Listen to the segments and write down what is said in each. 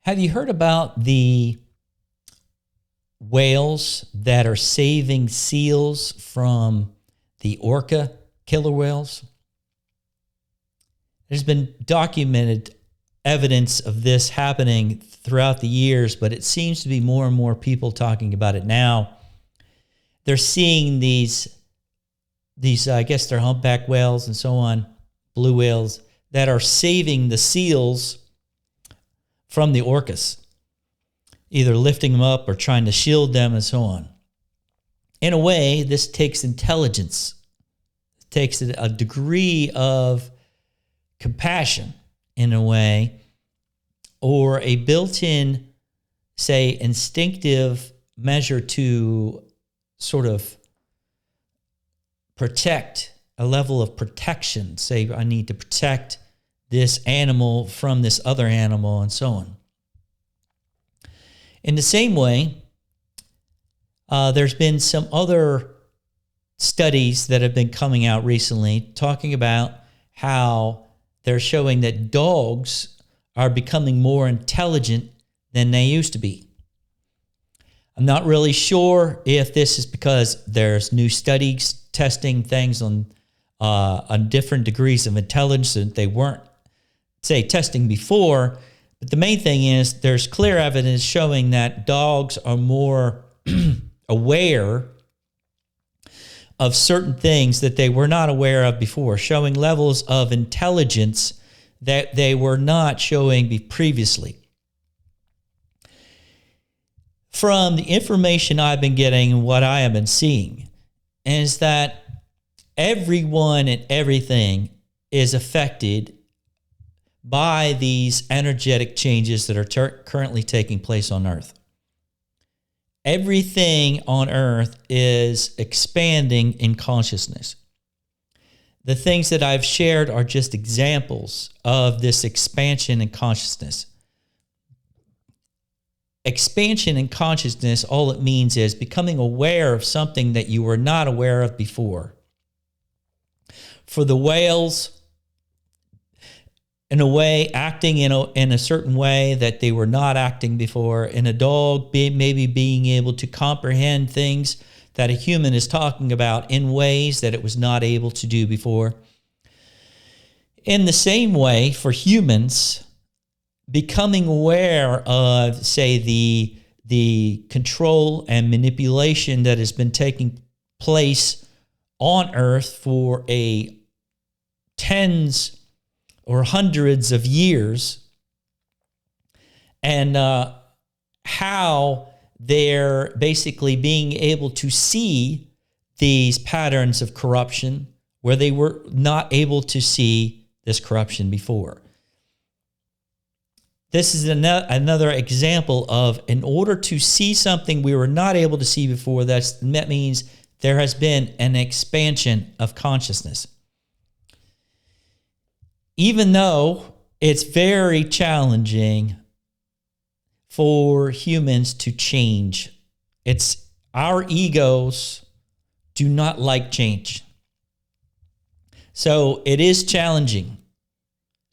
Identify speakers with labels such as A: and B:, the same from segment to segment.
A: Have you heard about the whales that are saving seals from the orca killer whales? There's been documented evidence of this happening throughout the years, but it seems to be more and more people talking about it now. They're seeing these I guess they're humpback whales and so on, blue whales, that are saving the seals from the orcas, either lifting them up or trying to shield them and so on. In a way, this takes intelligence. It takes a degree of compassion, in a way, or a built-in, say, instinctive measure to sort of protect, a level of protection. Say, I need to protect this animal from this other animal and so on. In the same way, there's been some other studies that have been coming out recently talking about how they're showing that dogs are becoming more intelligent than they used to be. I'm not really sure if this is because there's new studies testing things on different degrees of intelligence that they weren't, say, testing before. But the main thing is there's clear evidence showing that dogs are more aware of certain things that they were not aware of before, showing levels of intelligence that they were not showing previously. From the information I've been getting and what I have been seeing is that everyone and everything is affected by these energetic changes that are currently taking place on Earth. Everything on Earth is expanding in consciousness. The things that I've shared are just examples of this expansion in consciousness. Expansion in consciousness, all it means is becoming aware of something that you were not aware of before. For the whales, in a way, acting in a certain way that they were not acting before. In a dog, maybe being able to comprehend things that a human is talking about in ways that it was not able to do before. In the same way, for humans, becoming aware of, say, the control and manipulation that has been taking place on Earth for tens or hundreds of years, and how they're basically being able to see these patterns of corruption where they were not able to see this corruption before. This is another example of, in order to see something we were not able to see before, that means there has been an expansion of consciousness. Even though it's very challenging for humans to change, our egos do not like change. So it is challenging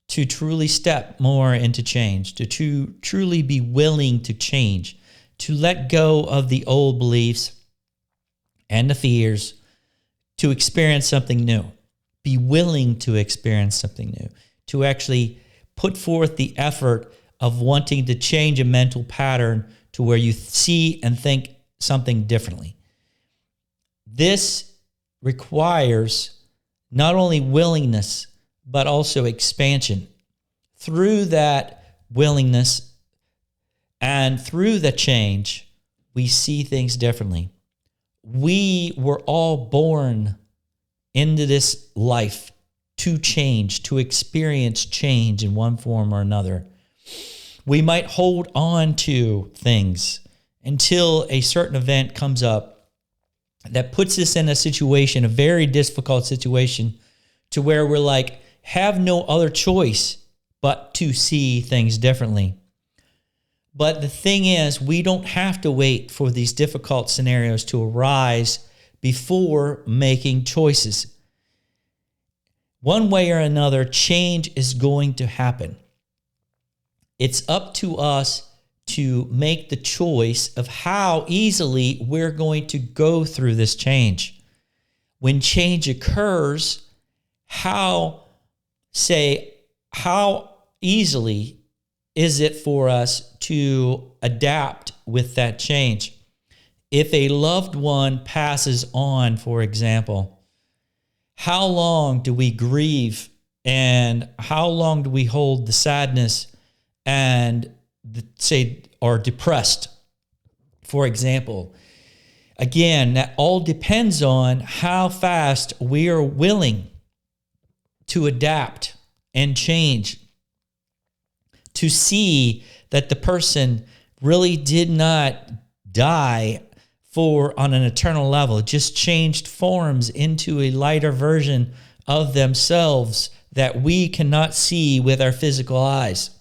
A: to truly step more into change, to truly be willing to change, to let go of the old beliefs and the fears, to experience something new. Be willing to experience something new, to actually put forth the effort of wanting to change a mental pattern to where you see and think something differently. This requires not only willingness, but also expansion. Through that willingness and through the change, we see things differently. We were all born into this life to change, to experience change in one form or another. We might hold on to things until a certain event comes up that puts us in a situation, a very difficult situation, to where we're like, have no other choice but to see things differently. But the thing is, we don't have to wait for these difficult scenarios to arise before making choices. One way or another, change is going to happen. It's up to us to make the choice of how easily we're going to go through this change. When change occurs, how easily is it for us to adapt with that change? If a loved one passes on, for example, how long do we grieve, and how long do we hold the sadness and are depressed, for example? Again, that all depends on how fast we are willing to adapt and change, to see that the person really did not die on an eternal level. It just changed forms into a lighter version of themselves that we cannot see with our physical eyes.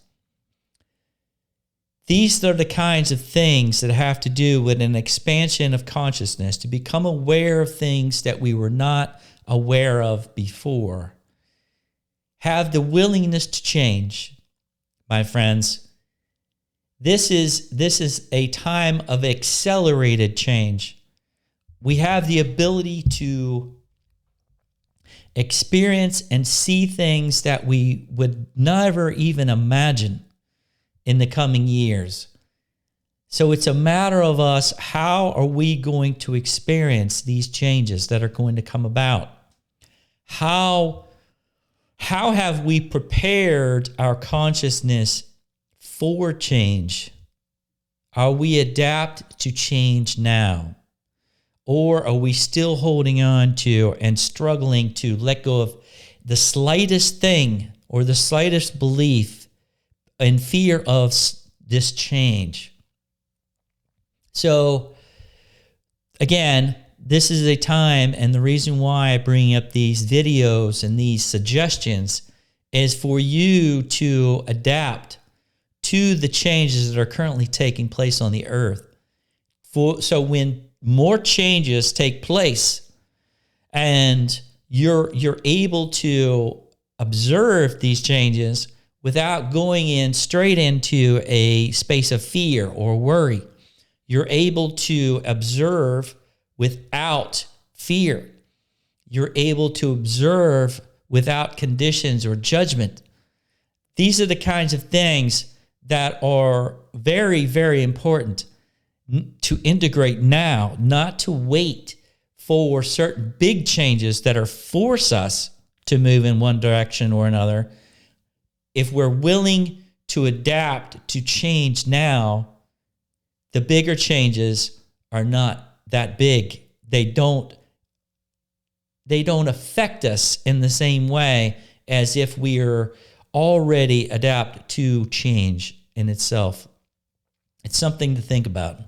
A: These are the kinds of things that have to do with an expansion of consciousness, to become aware of things that we were not aware of before. Have the willingness to change, my friends. This is a time of accelerated change. We have the ability to experience and see things that we would never even imagine in the coming years. So it's a matter of us, how are we going to experience these changes that are going to come about? How have we prepared our consciousness for change? Are we adapt to change now? Or are we still holding on to and struggling to let go of the slightest thing or the slightest belief in fear of this change? So again, this is a time, and the reason why I bring up these videos and these suggestions is for you to adapt to the changes that are currently taking place on the earth. So when more changes take place and you're able to observe these changes without going straight into a space of fear or worry, you're able to observe without fear. You're able to observe without conditions or judgment. These are the kinds of things that are very, very important to integrate now, not to wait for certain big changes that force us to move in one direction or another. If we're willing to adapt to change now, the bigger changes are not that big. They don't affect us in the same way as if we are already adapt to change in itself. It's something to think about.